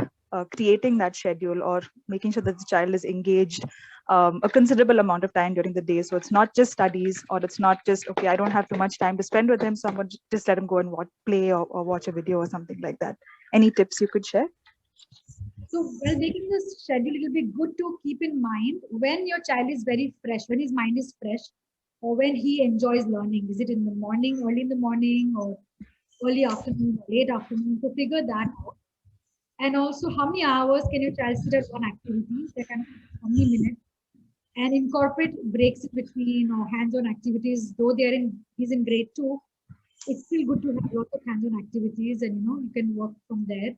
creating that schedule or making sure that the child is engaged a considerable amount of time during the day? So it's not just studies, or it's not just, okay, I don't have too much time to spend with him, so I'm going to just let him go and play or watch a video or something like that. Any tips you could share? So while making this schedule, it will be good to keep in mind when your child is very fresh, when his mind is fresh, or when he enjoys learning. Is it in the morning, early in the morning, or early afternoon, or late afternoon? So figure that out. And also, how many hours can your child sit at one activity? How many minutes? And incorporate breaks in between or hands-on activities. Though he's in grade 2, it's still good to have lots of hands-on activities, and you can work from there.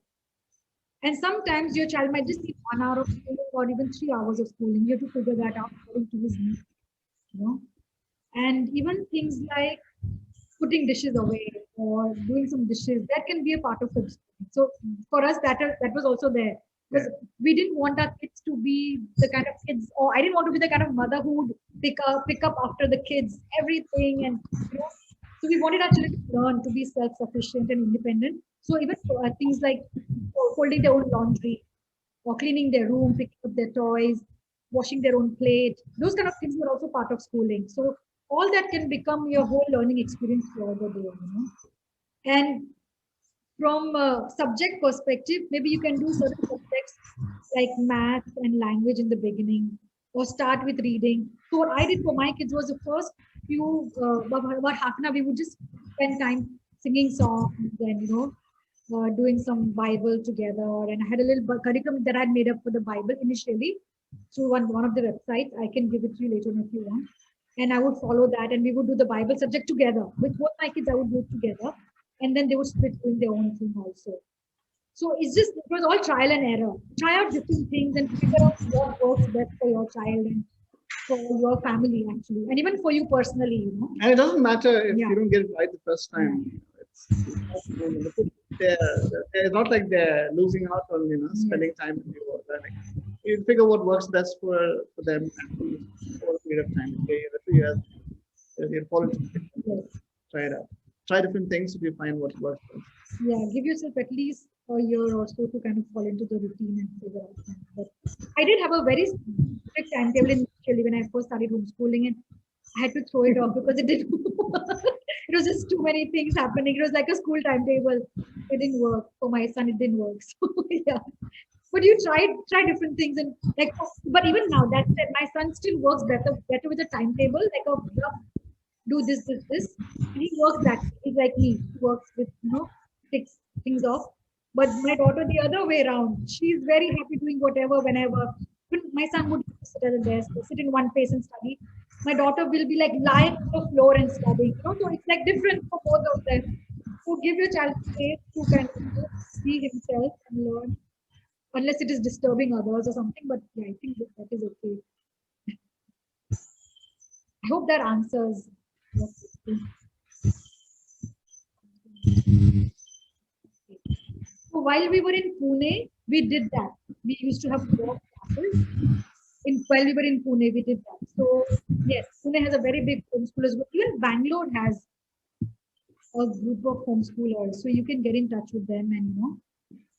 And sometimes your child might just need 1 hour of schooling or even 3 hours of schooling. You have to figure that out according to his needs. And even things like putting dishes away or doing some dishes, that can be a part of homeschooling. So for us, that was also there. Because we didn't want our kids to be the kind of kids, or I didn't want to be the kind of mother who would pick up after the kids, everything. And so we wanted our children to learn to be self-sufficient and independent. So even things like folding their own laundry or cleaning their room, picking up their toys, washing their own plate, those kind of things were also part of schooling. So all that can become your whole learning experience throughout the day. And from a subject perspective, maybe you can do certain subjects like math and language in the beginning, or start with reading. So what I did for my kids was the first few, about half an hour, we would just spend time singing songs and, doing some Bible together. And I had a little curriculum that I had made up for the Bible initially through one of the websites. I can give it to you later on if you want. And I would follow that, and we would do the Bible subject together. With both my kids, I would do it together. And then they would split doing their own thing also. So it was all trial and error. Try out different things and figure out what works best for your child and for your family, actually, and even for you personally, And it doesn't matter if Yeah. you don't get it right the first time. It's not like they're losing out on spending time with you or learning. You figure what works best for them for a period of time. Okay, the 2 years, they'll fall into it. Yes. Try it out. Try different things if you find what works best. Yeah, give yourself at least a year or so to kind of fall into the routine and figure out things. But I did have a very strict timetable initially when I first started homeschooling, and I had to throw it off because it didn't work. It was just too many things happening. It was like a school timetable. It didn't work. For my son, it didn't work. So yeah. But you try different things, and like, but even now, that said, my son still works better with a timetable, like a do this. And he works that. He's like me. He works with takes things off. But my daughter, the other way around, she's very happy doing whatever, whenever. When my son would sit at a desk, or sit in one place and study, my daughter will be like lying on the floor and studying. So it's like different for both of them. So give your child space to kind of be himself and learn, unless it is disturbing others or something. But yeah, I think that is okay. I hope that answers your question. So while we were in Pune, we did that. We used to have walk classes. While we were in Pune, we did that. So yes, Pune has a very big homeschoolers. Even Bangalore has a group of homeschoolers, so you can get in touch with them and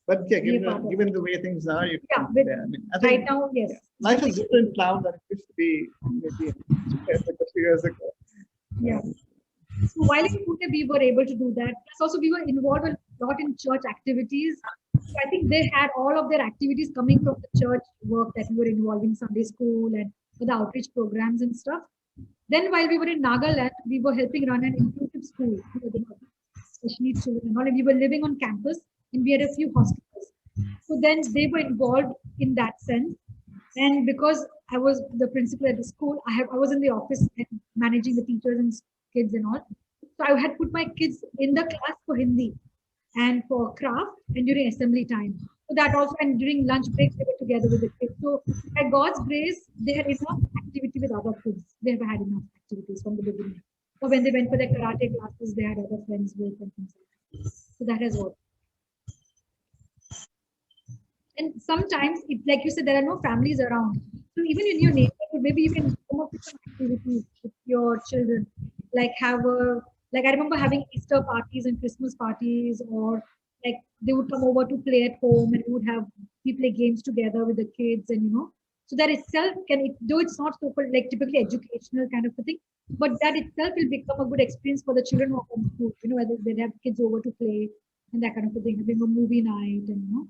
But yeah, Be a part of given the way things are, you Yeah, can, but I mean, I right think now, yes. life is different now than it used to be maybe a few years ago. Yeah. So while in Pune, we were able to do that. Plus, also we were involved a lot in church activities. So I think they had all of their activities coming from the church work that we were involved in, Sunday school and the outreach programs and stuff. Then while we were in Nagaland, we were helping run an inclusive school for the special needs children and all. And we were living on campus, and we had a few hostels. So then they were involved in that sense. And because I was the principal at the school, I was in the office and managing the teachers and kids and all. So I had put my kids in the class for Hindi and for craft and during assembly time. So that also, and during lunch breaks, they were together with the kids. So by God's grace, they had enough activity with other kids. They have had enough activities from the beginning. Or when they went for their karate classes, they had other friends with and things like that. So that has worked. And sometimes, like you said, there are no families around. So even in your neighborhood, maybe you can come up with some activities with your children. Like I remember having Easter parties and Christmas parties, or like they would come over to play at home, and we play games together with the kids, and so that itself though it's not so like typically educational kind of a thing, but that itself will become a good experience for the children who are homeschooled, whether they have kids over to play and that kind of a thing, having a movie night and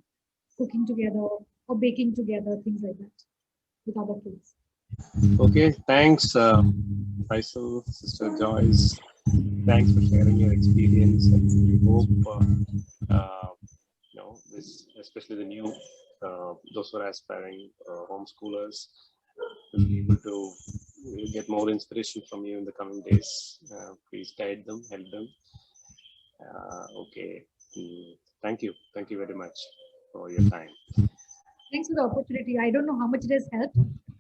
cooking together or baking together, things like that with other kids. Okay, thanks, Faisal, Sister Joyce. Thanks for sharing your experience, and we hope this, especially the new those who are aspiring homeschoolers, will be able to get more inspiration from you in the coming days. Please guide them, help them. Okay, thank you very much for your time. Thanks for the opportunity. I don't know how much it has helped,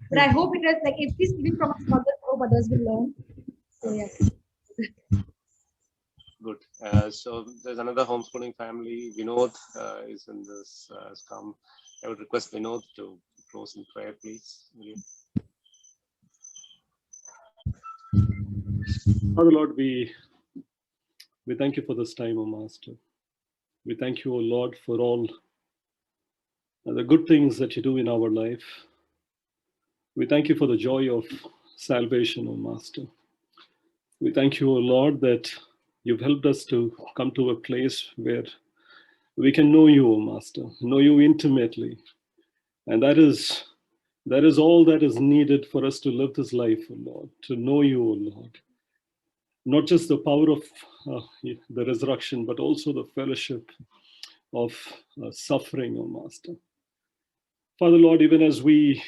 but I hope it has, like, if this even from us, I hope others will learn. So yeah. Good. So there's another homeschooling family. Vinod is in this. Has come. I would request Vinod to close in prayer, please. Father Lord, we thank you for this time, O Master. We thank you, O Lord, for all the good things that you do in our life. We thank you for the joy of salvation, O Master. We thank you, O Lord, that you've helped us to come to a place where we can know you, O Master, know you intimately. And that is all that is needed for us to live this life, O Lord, to know you, O Lord. Not just the power of the resurrection, but also the fellowship of suffering, O Master. Father, Lord, even as we've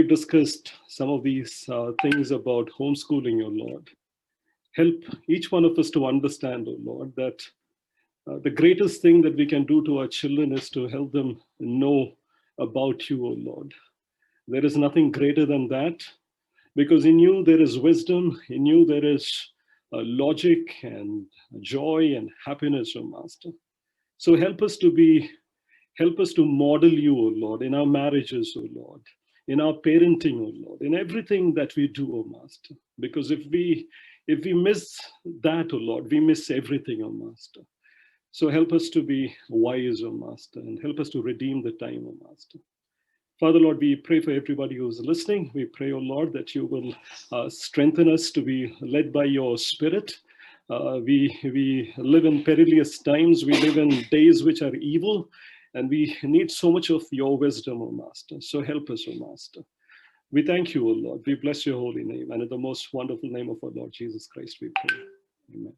discussed some of these things about homeschooling, O Lord, help each one of us to understand, O Lord, that the greatest thing that we can do to our children is to help them know about you, O Lord. There is nothing greater than that, because in you there is wisdom, in you there is logic and joy and happiness, O Master. So help us to model you, O Lord, in our marriages, O Lord, in our parenting, O Lord, in everything that we do, O Master. Because if we miss that, O Lord, we miss everything, O Master. So help us to be wise, O Master, and help us to redeem the time, O Master. Father, Lord, we pray for everybody who's listening. We pray, O Lord, that you will strengthen us to be led by your Spirit. We live in perilous times. We live in days which are evil, and we need so much of your wisdom, O Master. So help us, O Master. We thank you, O Lord. We bless your holy name. And in the most wonderful name of our Lord Jesus Christ, we pray. Amen.